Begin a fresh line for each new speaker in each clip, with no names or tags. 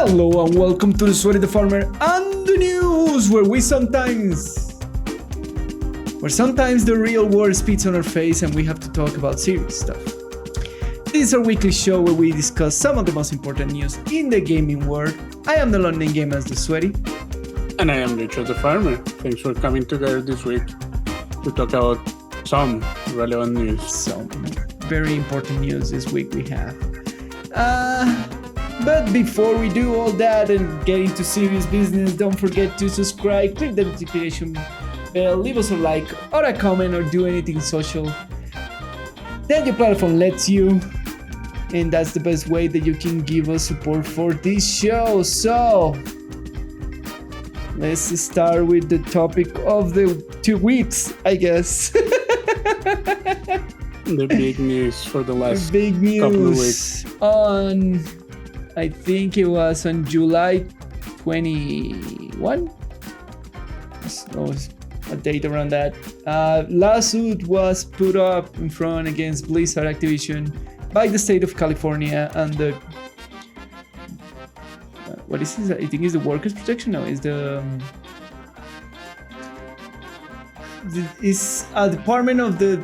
Hello and welcome to the Sweaty the Farmer and the news, where sometimes the real world spits on our face and we have to talk about serious stuff. This is our weekly show where we discuss some of the most important news in the gaming world. I am the London Game as the Sweaty.
And I am Richard the Farmer. Thanks for coming together this week to talk about some relevant news.
Some very important news this week we have. But before we do all that and get into serious business, don't forget to subscribe, click the notification bell, leave us a like or a comment or do anything social that your platform lets you. And that's the best way that you can give us support for this show. So let's start with the topic of the 2 weeks, I guess.
The big news for the last
big
couple of
news
weeks.
I think it was on July 21. There was a date around that. Lawsuit was put up in front against Blizzard Activision by the state of California and the what is this? I think it's the Workers' Protection. No, it's the it's a department of the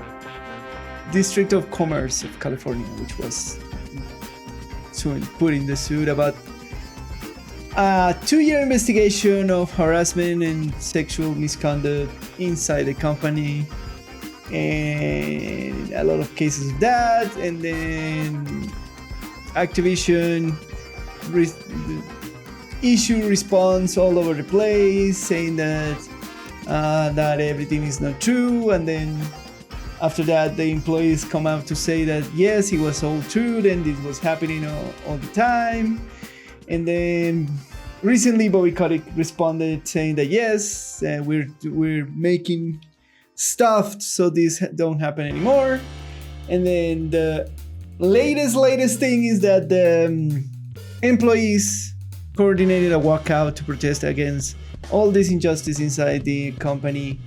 District of Commerce of California, which was put in the suit about a 2-year investigation of harassment and sexual misconduct inside the company, and a lot of cases of that. And then Activision issue response all over the place, saying that that everything is not true. And then after that, the employees come out to say that yes, it was all true, and this was happening all the time. And then recently, Bobby Kotick responded saying that yes, we're making stuff so this don't happen anymore. And then the latest thing is that the employees coordinated a walkout to protest against all this injustice inside the company,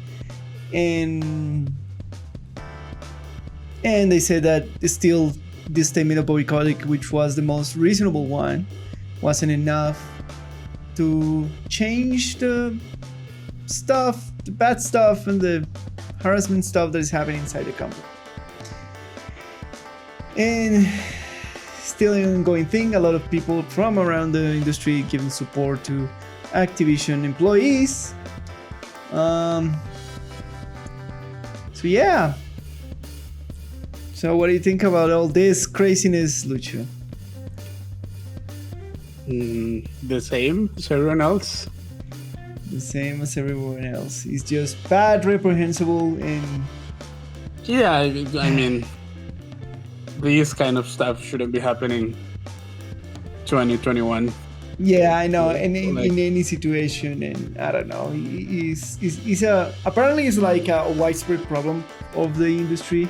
and they said that still this statement of Bobby Kotick, which was the most reasonable one, wasn't enough to change the stuff, the bad stuff and the harassment stuff that is happening inside the company. And still an ongoing thing, a lot of people from around the industry giving support to Activision employees. So yeah. So what do you think about all this craziness, Lucho?
The same as everyone else.
The same as everyone else. It's just bad, reprehensible, and...
Yeah, I mean, this kind of stuff shouldn't be happening 2021.
Yeah, I know, and in any situation, and I don't know, apparently it's like a widespread problem of the industry.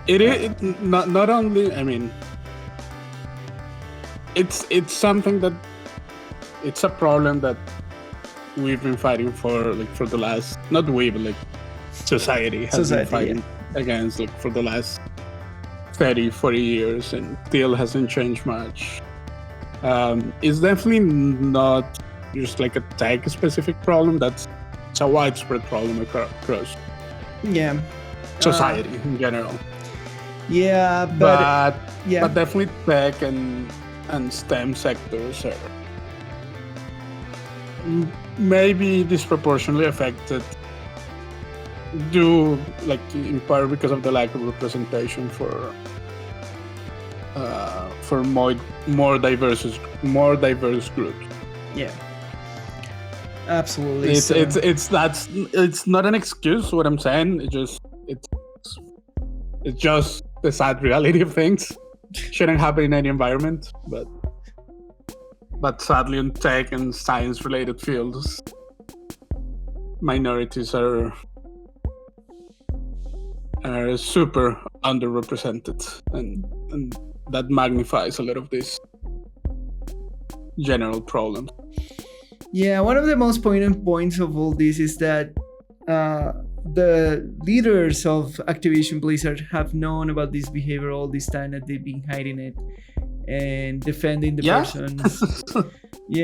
It is not only. I mean, it's something that it's a problem that we've been fighting for the last, not we, but society has been fighting against for the last 30-40 years, and still hasn't changed much. It's definitely not just a tech specific problem. It's a widespread problem across society in general.
Yeah,
but definitely tech and STEM sectors are maybe disproportionately affected, due in part because of the lack of representation for more diverse groups.
Yeah, absolutely.
It's not an excuse. What I'm saying, it's just the sad reality of things. Shouldn't happen in any environment, but sadly in tech and science related fields, minorities are super underrepresented, and that magnifies a lot of these general problems.
Yeah, one of the most poignant points of all this is that the leaders of Activision Blizzard have known about this behavior all this time, that they've been hiding it. and defending the
Yeah.
persons who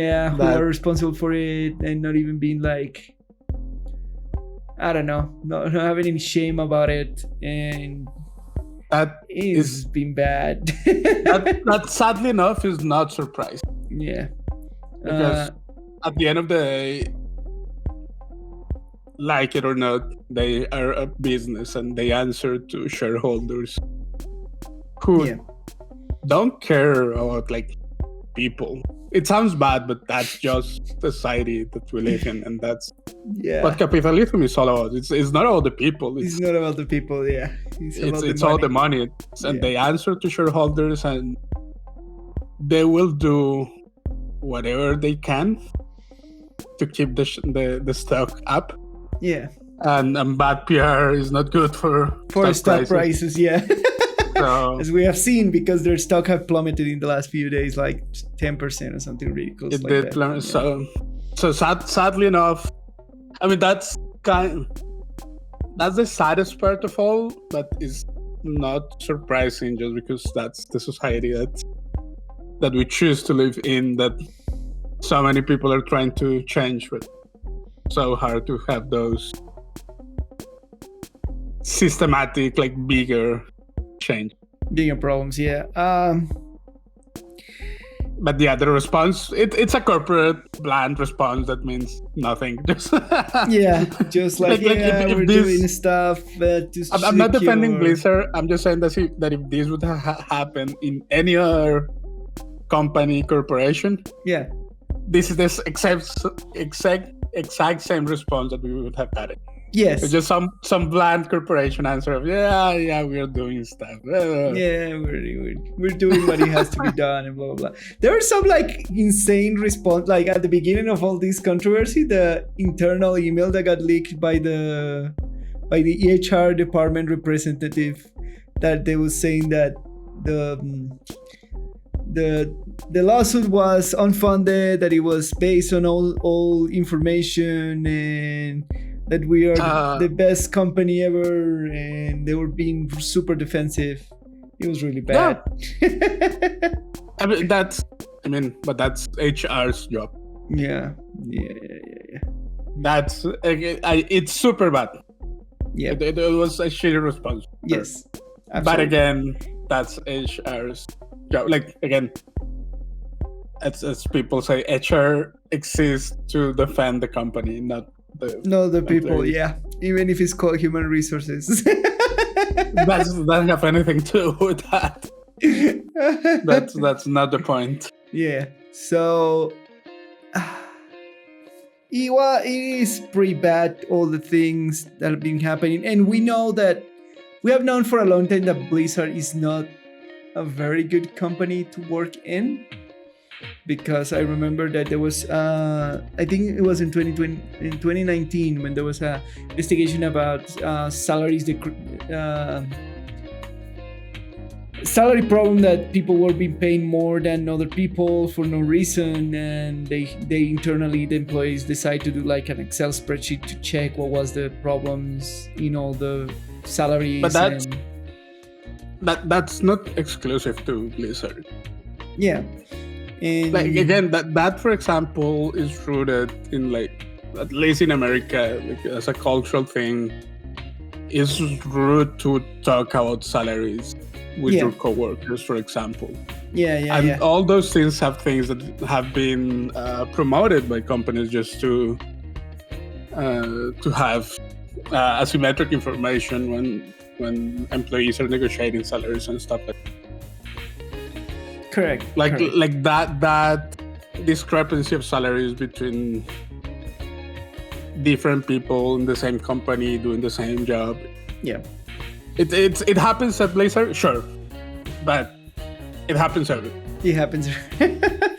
are responsible for it, and not even being like, I don't know, not having any shame about it, and
that
is been bad.
that sadly enough is not surprising.
Yeah,
because at the end of the day, like it or not, they are a business and they answer to shareholders who don't care about like people. It sounds bad, but that's just the society that we live in, and that's what capitalism is all about. It's not about the people.
It's not about the people. Yeah,
it's all the money, and they answer to shareholders, and they will do whatever they can to keep the stock up.
Yeah,
and bad PR is not good for
stock prices. Yeah.
So,
as we have seen, because their stock have plummeted in the last few days, like 10% or something ridiculous.
It did plummet. So sadly enough, I mean that's the saddest part of all, but it's not surprising just because that's the society that we choose to live in. That so many people are trying to change, but so hard to have those systematic, like bigger
problems.
But the response, it's a corporate bland response that means nothing. Just
just like we're doing stuff
I'm not defending Blizzard. I'm just saying that if this would happen in any other company, corporation, this is this exact same response that we would have had it.
Yes.
It's just some bland corporation answer of we're doing stuff.
We're doing what it has to be done, and blah blah blah. There was some like insane response, like at the beginning of all this controversy, the internal email that got leaked by the HR department representative, that they was saying that the lawsuit was unfunded, that it was based on all information, and that we are the best company ever, and they were being super defensive. It was really bad.
But that's HR's job.
Yeah.
That's it's super bad.
Yeah,
it was a shitty response.
Yes, absolutely.
But again, that's HR's job. Like again, as people say, HR exists to defend the company, not the people.
Yeah, even if it's called human resources.
That doesn't have anything to do with that. That's not the point.
Yeah. So it is pretty bad, all the things that have been happening, and we have known for a long time that Blizzard is not a very good company to work in. Because I remember that there was, I think it was in 2019, when there was a investigation about salaries, salary problem, that people were being paid more than other people for no reason, and they internally, the employees, decide to do like an Excel spreadsheet to check what was the problems in all the salaries.
But that's not exclusive to Blizzard.
Yeah.
And like again, that for example is rooted in, like, at least in America, like, as a cultural thing, is rude to talk about salaries with your coworkers, for example. And all those things have things that have been promoted by companies just to have asymmetric information when employees are negotiating salaries and stuff like that.
Correct.
Like that discrepancy of salaries between different people in the same company doing the same job.
Yeah.
It happens at Blizzard, sure, but it happens everywhere.
It happens.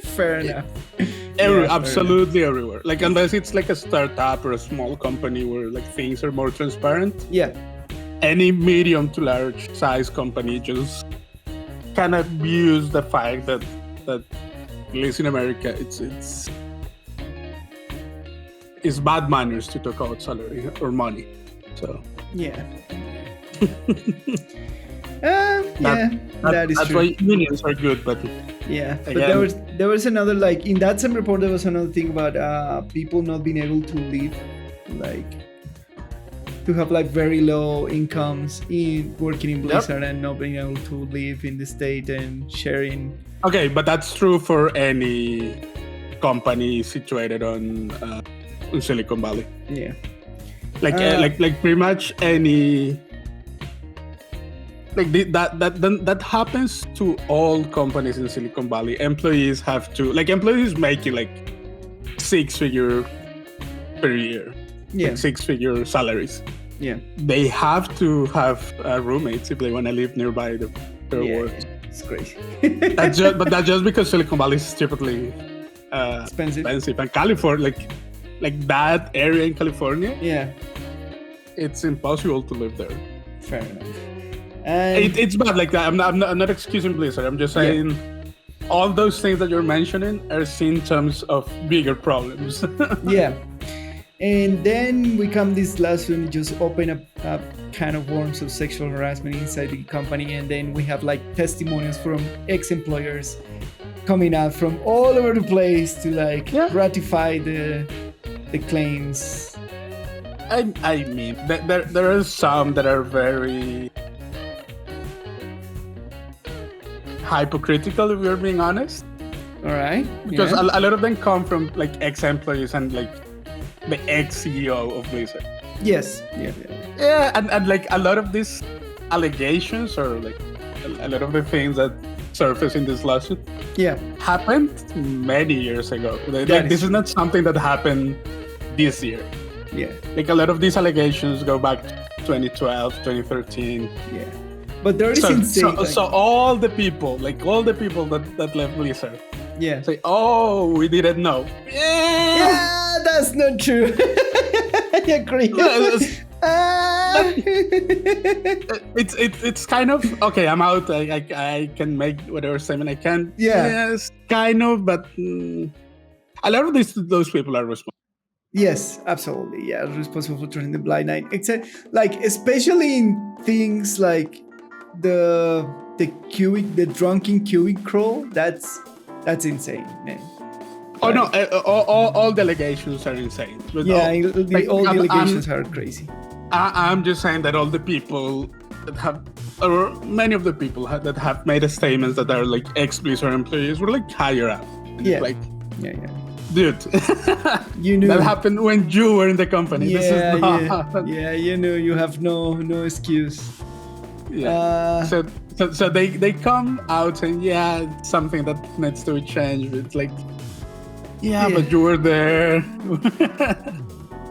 Fair enough.
Absolutely everywhere. Like, unless it's like a startup or a small company where like things are more transparent.
Yeah.
Any medium to large size company just kind of abuse the fact that at least in America it's bad manners to talk about salary or money. So
yeah. That is
that's
true.
why unions are good, but
Yeah, but
again,
there was another, like, in that same report there was another thing about people not being able to live, like, to have like very low incomes in working in Blizzard and not being able to live in the state and sharing.
Okay, but that's true for any company situated on Silicon Valley.
Yeah,
like pretty much any. Like that happens to all companies in Silicon Valley. Employees have to, like, employees making like 6-figure per year,
yeah,
6-figure salaries.
Yeah,
they have to have roommates if they want to live nearby their work.
It's crazy.
But that's just because Silicon Valley is typically expensive, and California, like that area in California, it's impossible to live there.
Fair enough. And
it's bad like that. I'm not excusing Blizzard. I'm just saying all those things that you're mentioning are symptoms of bigger problems.
Yeah. And then we come this last one, just open up kind of worms of sexual harassment inside the company. And then we have like testimonials from ex-employers coming out from all over the place to like ratify the claims.
I mean, there are some that are very hypocritical, if we're being honest.
All right.
Because a lot of them come from like ex-employees and like the ex-CEO of Blizzard.
Yes.
Yeah, and like a lot of these allegations, or like a lot of the things that surface in this lawsuit happened many years ago. This is not something that happened this year.
Yeah.
Like a lot of these allegations go back to 2012, 2013.
Yeah. But there is insane.
So all the people that left Blizzard say, oh, we didn't know.
Yeah, that's not true. I agree.
It's kind of okay. I'm out. I can make whatever statement I can. Yes, kind of. But a lot of those people are responsible.
Yes, absolutely. Yeah, responsible for turning the blind eye. Except, like, especially in things like the drunken cubic crawl. That's insane, man.
Oh no! All the allegations are insane.
But all the allegations are crazy.
I'm just saying that all the people that have, or many of the people that have made statements that are like ex-Blizzard employees were like higher up.
Like,
dude,
you knew
that happened when you were in the company. This is not...
you know, you have no excuse.
So they come out saying, it's something that needs to be changed. It's like, but you were there.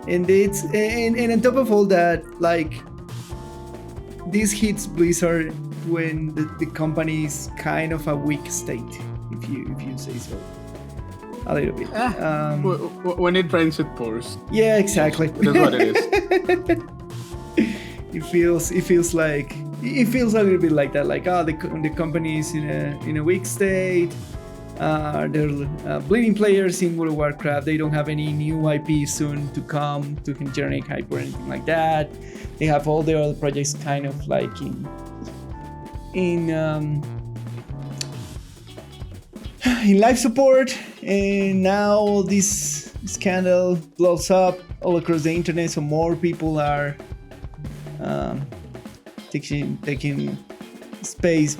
And it's and on top of all that, like, this hits Blizzard when the company is kind of a weak state, if you say so. A little bit.
When it rains, it pours.
Yeah, exactly.
That's what it is.
It feels a little bit like that. Like, the company is in a weak state. They're bleeding players in World of Warcraft. They don't have any new IP soon to come to generate hype or anything like that. They have all their other projects kind of like in life support, and now this scandal blows up all across the internet. So more people are taking space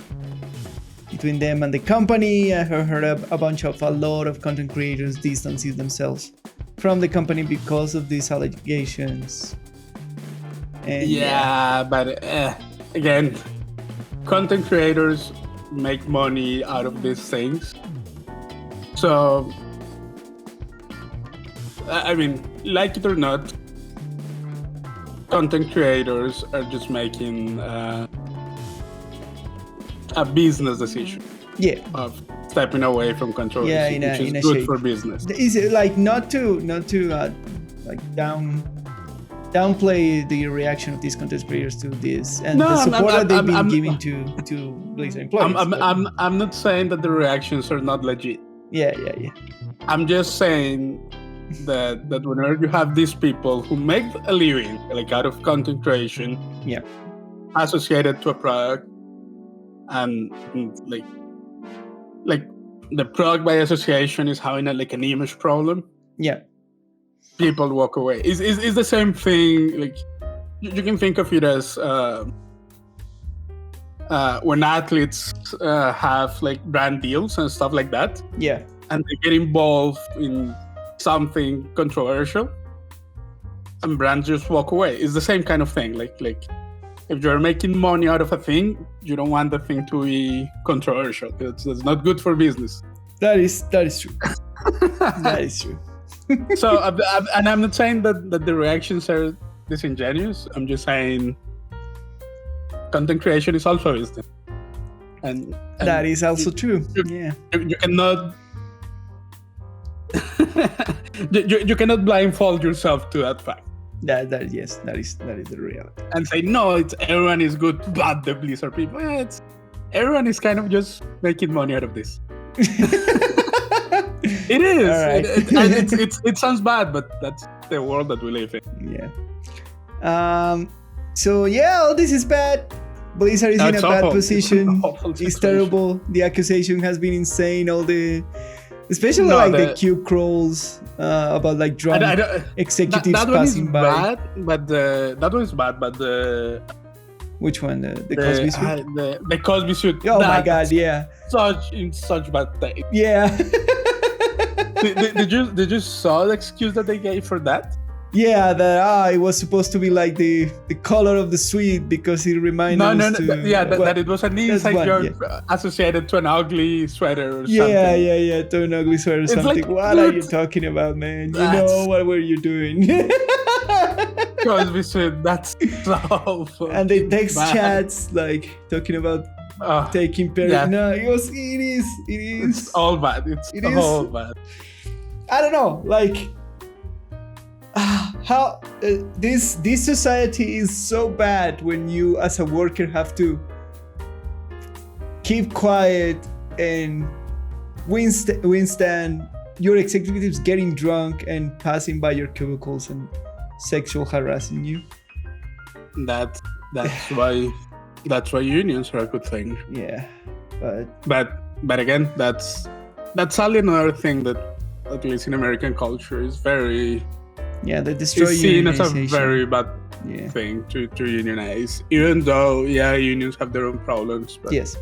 between them and the company. I heard a lot of content creators distancing themselves from the company because of these allegations. And
but again, content creators make money out of these things. So, I mean, like it or not, content creators are just making a business decision of stepping away from controversy, which is good for business.
Is it like not to like downplay the reaction of these content creators to this and the support that they've been giving to Blizzard employees?
I'm not saying that the reactions are not legit.
Yeah.
I'm just saying that whenever you have these people who make a living like out of content creation, associated to a product, and like the product by association is having an image problem.
Yeah.
People walk away. Is the same thing. Like you can think of it as when athletes have brand deals and stuff like that.
Yeah.
And they get involved in something controversial, and brands just walk away. It's the same kind of thing. Like if you're making money out of a thing, you don't want the thing to be controversial. It's not good for business.
That is true. That is true.
So, and I'm not saying that the reactions are disingenuous. I'm just saying content creation is also business. And
that is also true. Yeah.
You cannot you cannot blindfold yourself to that fact.
That is the reality.
And say no, everyone is good, but the Blizzard people, everyone is kind of just making money out of this. It is. Right. It sounds bad, but that's the world that we live in.
Yeah. So all this is bad. Blizzard is in a bad position. It's terrible. The accusation has been insane. Especially the cube crawls about drunk executives passing by.
That one is bad, but the
which one? The Cosby suit?
The Cosby suit.
Oh my god, yeah.
Such bad thing.
Yeah.
Did you saw the excuse that they gave for that?
Yeah, that it was supposed to be like the color of the suite because it reminded us to...
that it was an inside joke associated to an ugly sweater or something.
Yeah, to an ugly sweater or something. What are you talking about, man? You know, what were you doing?
Cosby suit, that's so funny.
And they text chats talking about taking period.
Yeah.
No, it is.
It's all bad. It's all bad.
I don't know, how this society is so bad when you as a worker have to keep quiet and withstand your executives getting drunk and passing by your cubicles and sexual harassing you.
That's why unions are a good thing.
Yeah,
but again, that's sadly another thing that at least in American culture is very
they destroy
it's seen as a very bad thing to unionize, even though unions have their own problems. But,
yes,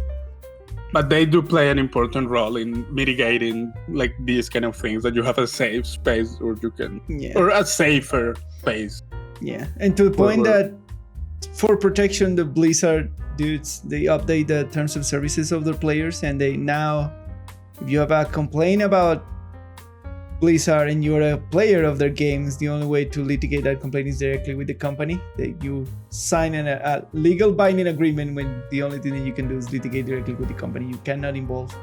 but they do play an important role in mitigating these kind of things, that you have a safe space or you can or a safer space.
Yeah, and to the point that for protection, the Blizzard dudes, they update the terms of services of their players, and they now, if you have a complaint about Blizzard and you're a player of their games, the only way to litigate that complaint is directly with the company. You sign a legal binding agreement when the only thing that you can do is litigate directly with the company. You cannot involve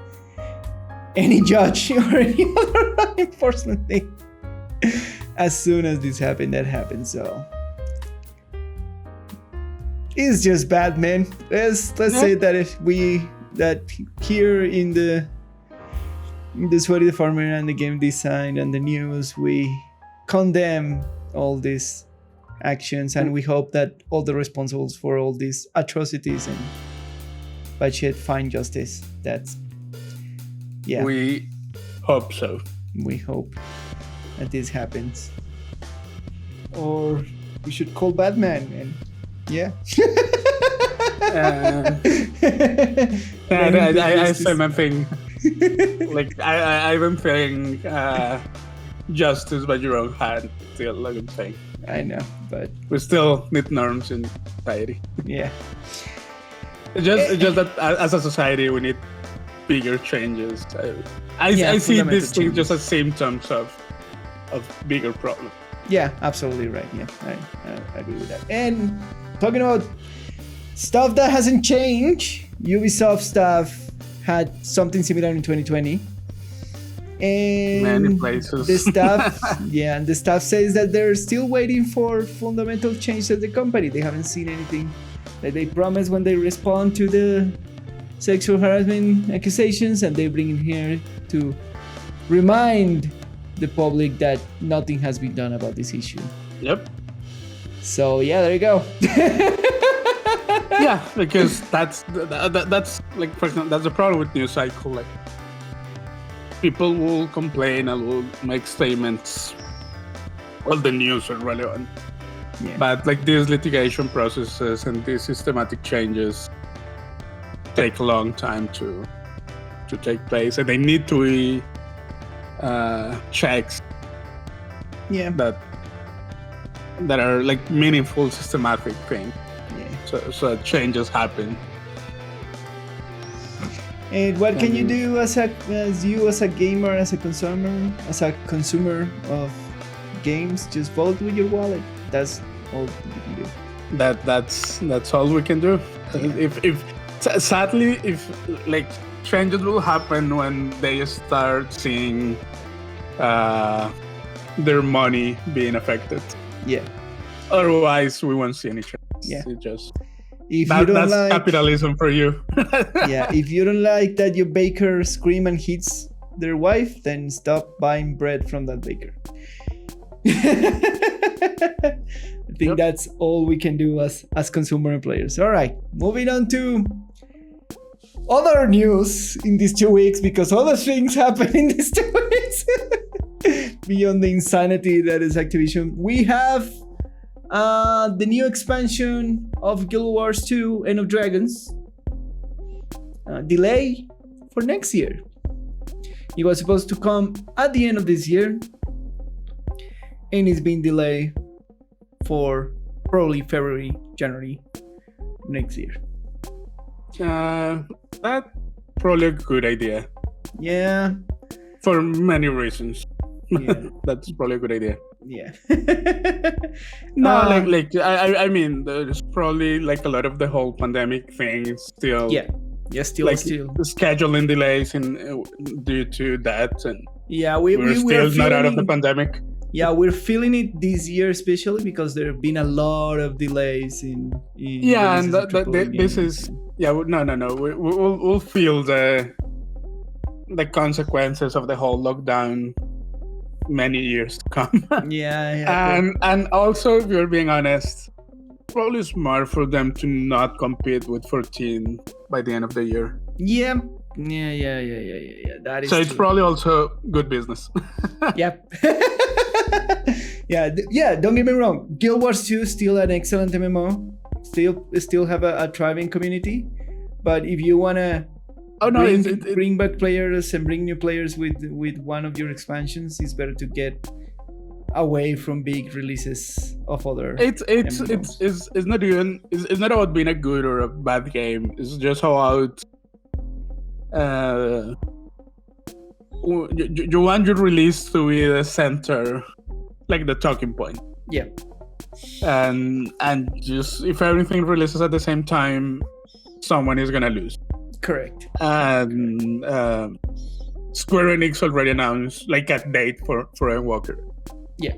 any judge or any other law enforcement thing. As soon as this happened, that happened. So it's just bad, man. Let's say that here in the Sweaty the Farmer and the game design and the news, we condemn all these actions, and we hope that all the responsibles for all these atrocities and bad shit find justice.
We hope so.
We hope that this happens, or we should call Batman and
I say my thing. I've been feeling justice by your own hand still, I'm saying.
I know, but
we still need norms in society.
Yeah.
It's just that as a society we need bigger changes. I see this thing just as symptoms of bigger problems.
Yeah, absolutely right. Yeah, I agree with that. And talking about stuff that hasn't changed, Ubisoft stuff had something similar in 2020. And
many places.
The staff says that they're still waiting for fundamental change at the company. They haven't seen anything that they promised when they respond to the sexual harassment accusations, and they bring him here to remind the public that nothing has been done about this issue.
Yep.
So there you go.
Yeah, because that's like, for example, that's the problem with news cycle. Like, people will complain and will make statements. Well, the news are relevant, but like these litigation processes and these systematic changes take a long time to take place, and they need to be checks.
Yeah.
That are like meaningful, systematic things.
Yeah.
So changes happen.
And what can you do as a gamer, as a consumer of games? Just vote with your wallet. That's all you can do.
That's all we can do. Yeah. If sadly, if like changes will happen when they start seeing their money being affected.
Yeah.
Otherwise, we won't see any change.
Yeah.
That's capitalism for you.
Yeah. If you don't like that your baker screams and hits their wife, then stop buying bread from that baker. I think that's all we can do as consumer players. All right. Moving on to other news in these 2 weeks, because other things happen in these 2 weeks. Beyond the insanity that is Activision, we have the new expansion of Guild Wars 2 End of Dragons delay for next year. It was supposed to come at the end of this year, and it's been delayed for probably February, January next year.
That's probably a good idea.
Yeah.
For many reasons.
Yeah.
That's probably a good idea.
Yeah.
No, I mean, there's probably like a lot of the whole pandemic thing still.
Yeah. Yeah, still.
Scheduling delays due to that, and
we're
still not out of the pandemic.
Yeah, we're feeling it this year, especially because there have been a lot of delays in
and this is no. We'll feel the consequences of the whole lockdown many years to come. And also, if you're being honest, probably smart for them to not compete with 14 by the end of the year.
Yeah. That is
so. It's
true.
Probably also good business.
Yep. Yeah. Don't get me wrong. Guild Wars 2 is still an excellent MMO. Still have a thriving community. But if you wanna bring back players and bring new players with one of your expansions, it's better to get away from big releases of other.
It's not about being a good or a bad game. It's just about you want your release to be the center, like the talking point.
Yeah.
And just if everything releases at the same time, someone is gonna lose.
Correct.
And Square Enix already announced like a date for Endwalker.
Yeah.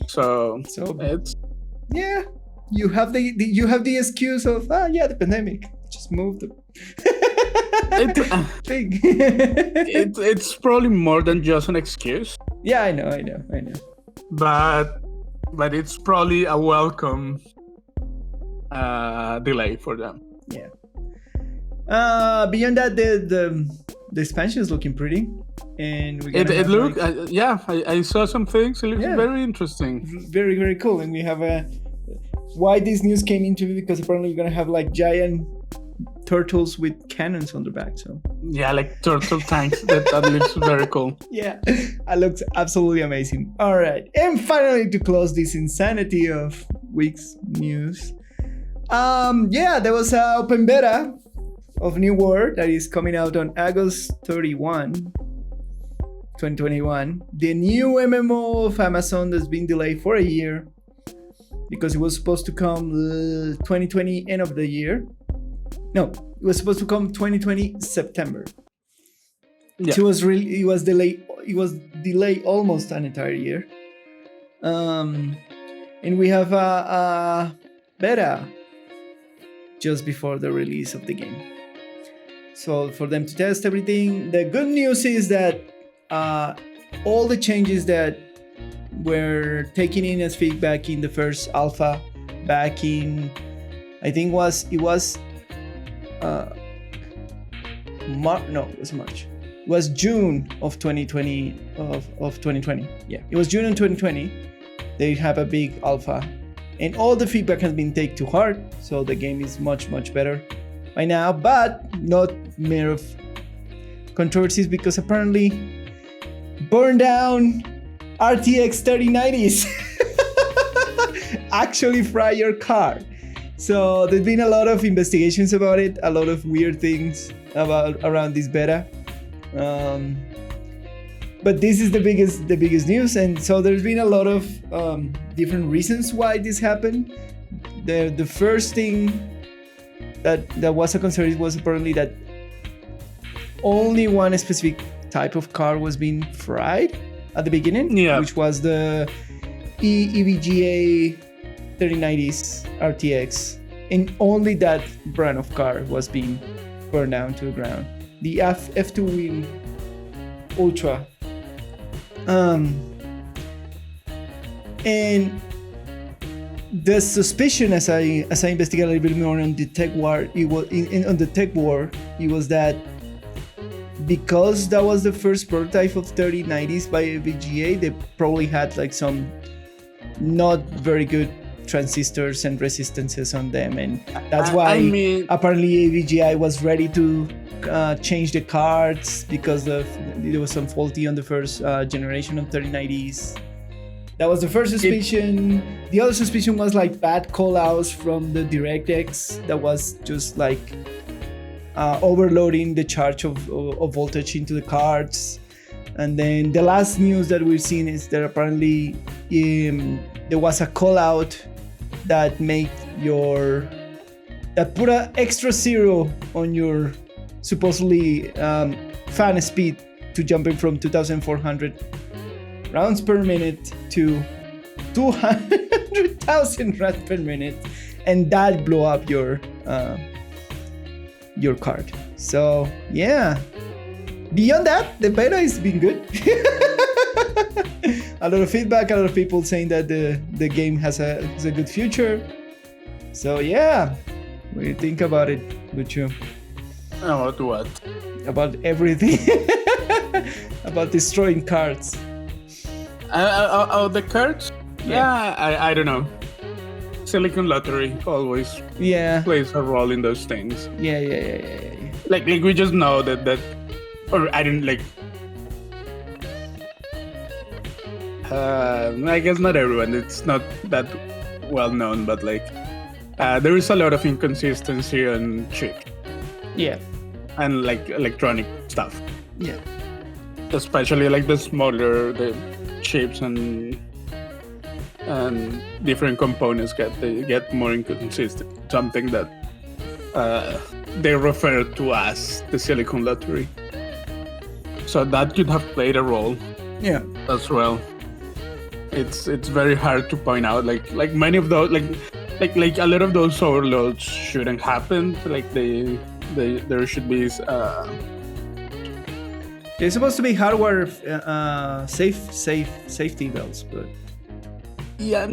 So it's
you have the excuse of the pandemic. Just move the thing.
It's probably more than just an excuse.
Yeah, I know.
But it's probably a welcome delay for them.
Yeah. Beyond that, the expansion is looking pretty, and
it looked I saw some things. It looks very interesting,
very, very cool. And we have why this news came into it, because apparently we're gonna have like giant turtles with cannons on their back. So
like turtle tanks. that looks very cool.
Yeah, that looks absolutely amazing. All right, and finally, to close this insanity of week's news, there was an open beta of New World that is coming out on August 31, 2021. The new MMO of Amazon that's been delayed for a year because it was supposed to come 2020 end of the year. No, it was supposed to come 2020 September. Yeah. It was delayed almost an entire year. And we have a beta just before the release of the game. So for them to test everything, the good news is that all the changes that were taken in as feedback in the first alpha back in I think it was it was March. It was June of 2020 of 2020. Yeah, it was June of 2020. They have a big alpha, and all the feedback has been taken to heart. So the game is much better by now, but not mere of controversies because apparently burn down RTX 3090s actually fry your car. So there's been a lot of investigations about it, a lot of weird things around this beta. But this is the biggest news, and so there's been a lot of different reasons why this happened. The first thing that was a concern was apparently that only one specific type of car was being fried at the beginning, which was the EVGA 3090s RTX, and only that brand of car was being burned down to the ground. The F2 Wing Ultra. And the suspicion, as I investigate a little bit more on the tech war, it was that because that was the first prototype of 3090s by VGA, they probably had like some not very good transistors and resistances on them, and that's why apparently VGI was ready to change the cards because there was some faulty on the first generation of 3090s. That was the first suspicion. The other suspicion was like bad callouts from the DirectX that was just like overloading the charge of voltage into the cards. And then the last news that we've seen is that apparently there was a callout that put an extra zero on your supposedly fan speed to jumping from 2,400 rounds per minute to 200,000 rounds per minute, and that blew up your card. So yeah, beyond that, the beta has been good. A lot of feedback, a lot of people saying that the game has a good future. So yeah, what do you think about it, Lucho?
About what?
About everything. About destroying cards.
The cards? Yeah, I don't know. Silicon Lottery always plays a role in those things.
Yeah.
Like we just know that or I didn't like. I guess not everyone. It's not that well known, but like there is a lot of inconsistency on chip.
Yeah.
And like electronic stuff.
Yeah.
Especially like the smaller the chips and different components get more inconsistent. Something that they refer to as the Silicon Lottery. So that could have played a role.
Yeah.
As well. It's very hard to point out. Like many of those like a lot of those overloads shouldn't happen. Like there should be
it's supposed to be hardware safety belts, but
I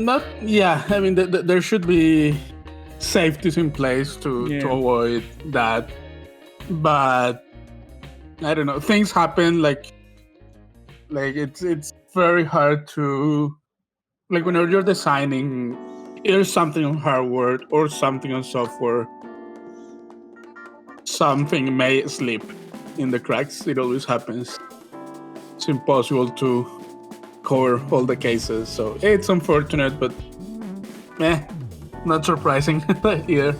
mean there should be safeties in place to avoid that, but I don't know, things happen. Like it's very hard to, like, whenever you're designing either something on hardware or something on software, something may slip in the cracks. It always happens. It's impossible to cover all the cases, so it's unfortunate, but not surprising either.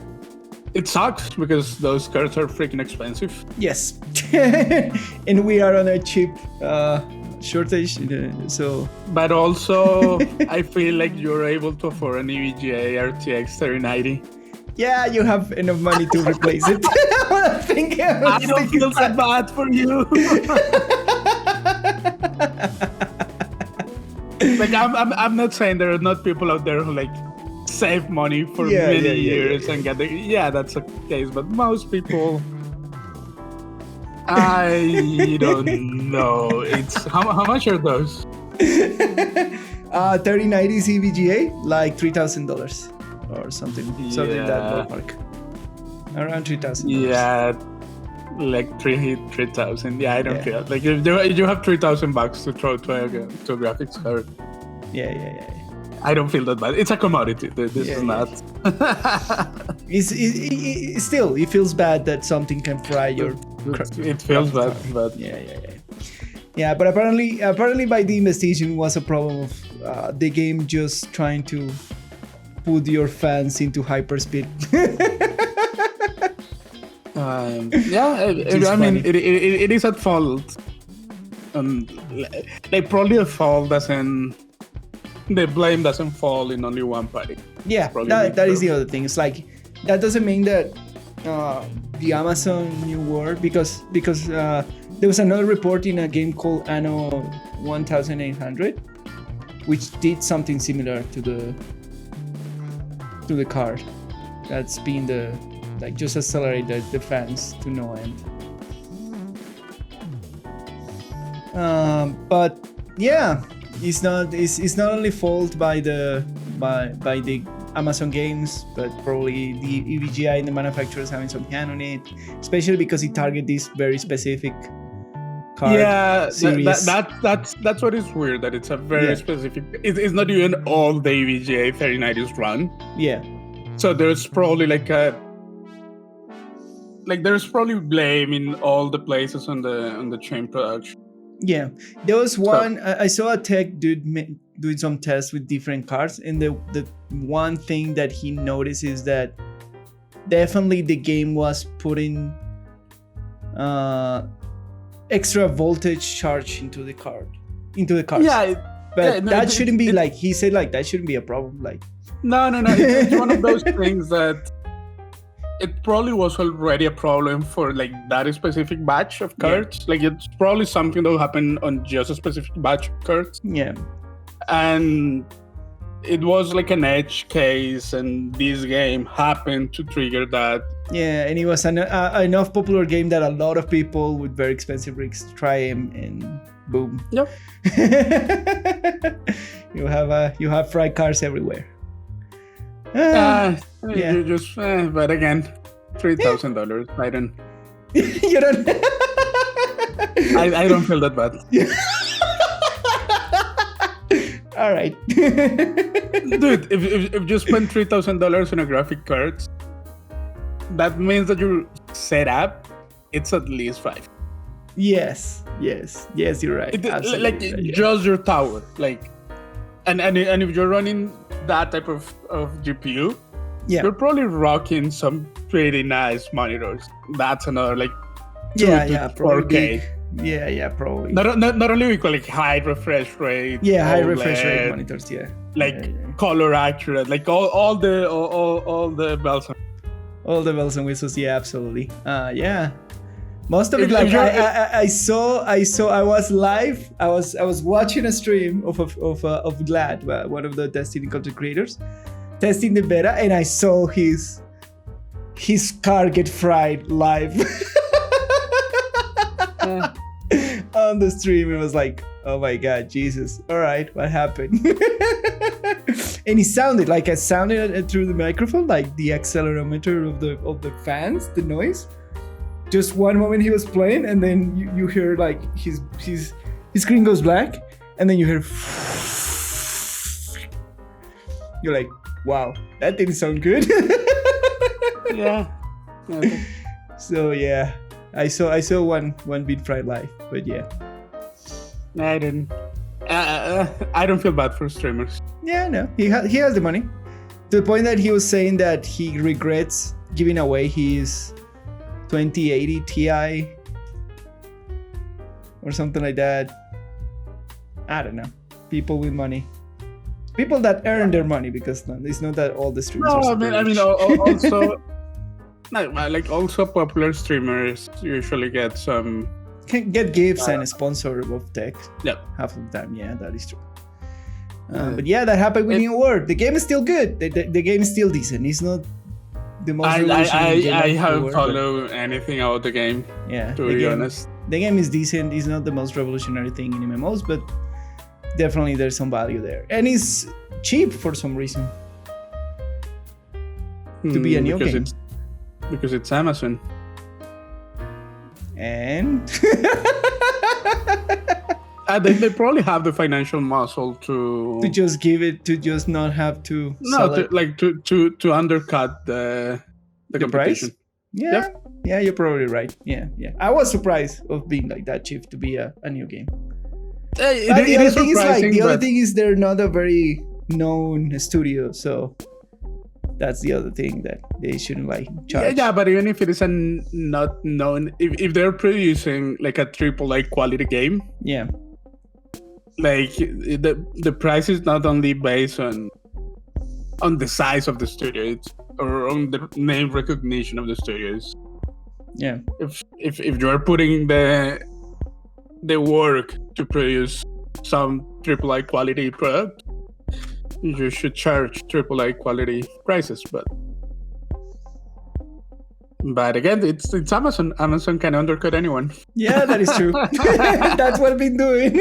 It sucks because those cards are freaking expensive.
Yes. And we are on a cheap shortage, so.
But also, I feel like you're able to afford an EVGA RTX 3090.
Yeah, you have enough money to replace it.
I don't feel so bad for you. Like I'm not saying there are not people out there who like save money for many years and get that's a case, but most people, I don't know. It's how much are those?
3090 EVGA, like $3,000. or something in that ballpark. Around 3,000.
Yeah, like 3,000. Yeah, I don't feel like you have $3,000 to throw to a graphics card.
Yeah.
I don't feel that bad. It's a commodity. This is not.
It still, it feels bad that something can fry your.
It feels bad, but
yeah. But apparently, by the investigation was a problem of the game just trying to put your fans into hyperspeed.
I mean, it is at fault. Like probably a fault doesn't. The blame doesn't fall in only one party.
Yeah, that is the other thing. It's like that doesn't mean that the Amazon knew word because there was another report in a game called Anno 1800, which did something similar to the card. That's been just accelerate the fans to no end. But yeah. It's not only fault by the Amazon games, but probably the EVGI and the manufacturers having some hand on it, especially because it target this very specific card series. That's what is weird, that it's a very specific. It's not even all the EVGA 3090s run. Yeah. So there's probably there's probably blame in all the places on the chain production. Yeah, there was one. I saw a tech dude doing some tests with different cards, and the one thing that he noticed is that definitely the game was putting extra voltage charge into the cards. Yeah, but that shouldn't be like he said. Like that shouldn't be a problem. Like
no. It's one of those things that. It probably was already a problem for like that specific batch of cards. Like it's probably something that will happen on just a specific batch of cards.
Yeah.
And it was like an edge case, and this game happened to trigger that.
Yeah, and it was enough popular game that a lot of people with very expensive rigs try him, and boom.
Yep.
you have fried cars everywhere.
You just, but again, $3,000. I don't.
You don't.
I don't feel that bad.
All right,
dude. If you spend $3,000 on a graphic card, that means that your setup it's at least $5,000.
Yes, you're right.
Just your tower, and if you're running that type of GPU, you're probably rocking some pretty nice monitors. That's another
probably
4K.
Yeah, probably.
Not only with high refresh rate.
Yeah, high refresh rate monitors. Yeah.
Color accurate, all the bells.
All the bells and whistles. Yeah, absolutely. Yeah. Most of it, I was live. I was watching a stream of Glad, one of the Destiny content creators, testing the beta, and I saw his car get fried live on the stream. It was like, oh my god, Jesus! All right, what happened? And it sounded through the microphone, like the accelerometer of the fans, the noise. Just one moment he was playing, and then you hear his screen goes black, and then you hear. You're like, wow, that didn't sound good.
Yeah.
So yeah, I saw one beat fried live, but yeah.
No, I didn't. I don't feel bad for streamers.
Yeah, no, he has the money, to the point that he was saying that he regrets giving away his 2080 Ti or something like that. I don't know. People with money, people that earn their money, because it's not that all the streamers.
No, I mean, also, also popular streamers usually get some.
Can get gifts and a sponsor of tech.
Yeah,
half of the time. Yeah, that is true. But yeah, that happened with New World. The game is still good. The game is still decent. It's not the most revolutionary game.
I haven't followed anything about the game.
Yeah,
to be honest,
the game is decent. It's not the most revolutionary thing in MMOs, but definitely there's some value there, and it's cheap for some reason. to be a new game.
Because it's Amazon.
And
they probably have the financial muscle to
just give it, to just not have to
to undercut the
price.
competition.
Yeah, you're probably right. Yeah. I was surprised of being like that cheap to be a new game.
It is surprising.
The other thing is they're not a very known studio, so that's the other thing that they shouldn't charge.
Yeah, but even if it is not known, if they're producing like a AAA quality game,
yeah,
like the price is not only based on the size of the studio, or on the name recognition of the studios.
Yeah.
If you're putting the work to produce some AAA quality product, you should charge AAA quality prices. But again, it's Amazon. Amazon can undercut anyone.
Yeah, that is true. That's what I've been doing.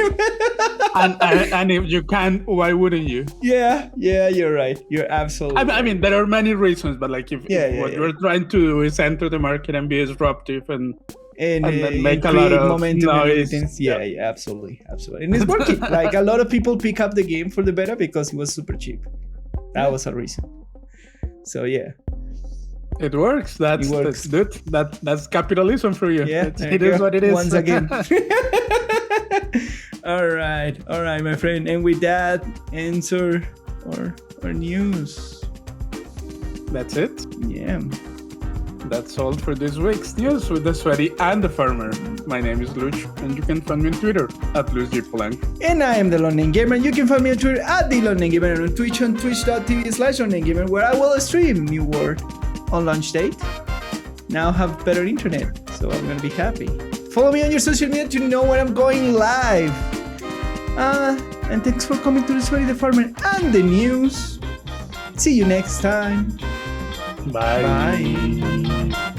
and if you can, why wouldn't you?
Yeah, you're right. You're absolutely.
I mean, there are many reasons, but like if what you're trying to do is enter the market and be disruptive and make a lot of
momentum
noise.
And yeah, absolutely. And it's working. Like a lot of people pick up the game for the beta because it was super cheap. That was a reason. So yeah.
It works. That's good. That's capitalism for you.
Yeah,
it is what it is.
Once again. All right, my friend. And with that, answer our news.
That's it.
Yeah.
That's all for this week's news with the Sweaty and the Farmer. My name is Luch, and you can find me on Twitter @LuchGPolanco.
And I am the Lone Name Gamer. You can find me on Twitter @TheLoneNameGamer, and on Twitch on twitch.tv/LoneNameGamer, where I will stream New World on launch date. Now have better internet, so I'm gonna be happy. Follow me on your social media to know when I'm going live. And thanks for coming to the Sweaty, the Farmer and the news. See you next time.
Bye.
Bye.